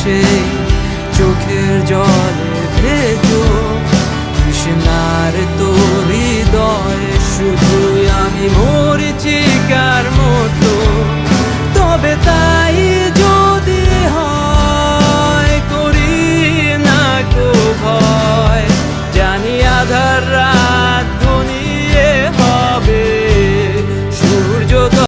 সেই চোখের জলে ভেজো তৃষ্ণার তোর হৃদয়ে শুধুই আমি মরিচিকার মতো। তবে তাই